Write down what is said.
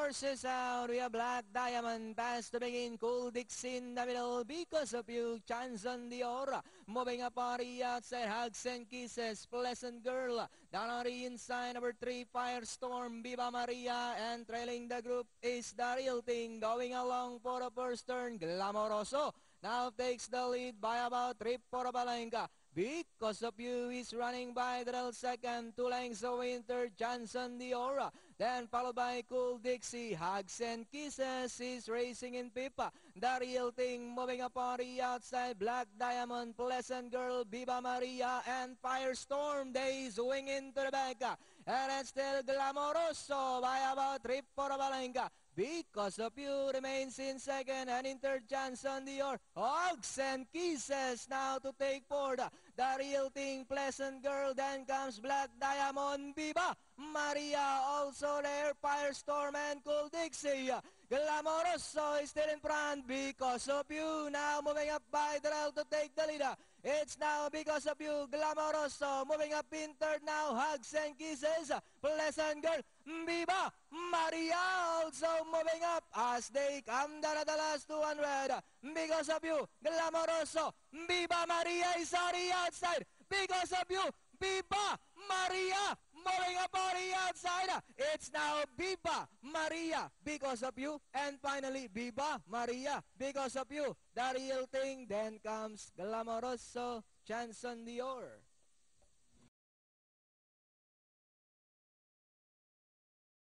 forces out. We have Black Diamond pass to begin. Cool Dixie in the middle because of you. Chance on the aura. Moving up on the outside. Hugs and kisses. Pleasant Girl. Down on the inside. Number 3, Firestorm. Viva Maria. And trailing the group is The Real Thing. Going along for the first turn. Glamoroso now takes the lead by about 3 for Balenka. Because of you is running by the second, 2 lengths away in third, Johnson the Aura. Then followed by Cool Dixie, Hugs and Kisses is racing in Pipa. The Real Thing moving up on the outside, Black Diamond, Pleasant Girl, Viva Maria, and Firestorm. They swing into the back. And it's still Glamoroso by about 3 for Balenka. Because of you remains in second, and in third, Johnson Dior. Hugs and Kisses now to take fourth. The Real Thing, Pleasant Girl, then comes Black Diamond, Viva Maria, also there, Firestorm and Cool Dixie. Glamoroso is still in front because of you. Now moving up by Drell to take the lead. It's now because of you. Glamoroso moving up in third now. Hugs and Kisses. Pleasant Girl, Viva Maria also moving up as they come down at the last 200. Because of you. Glamoroso, Viva Maria is on the outside. Because of you. Viva Maria moving up on the outside. It's now Viva Maria because of you. And finally, Viva Maria because of you. The Real Thing. Then comes Glamoroso, Chance on Dior.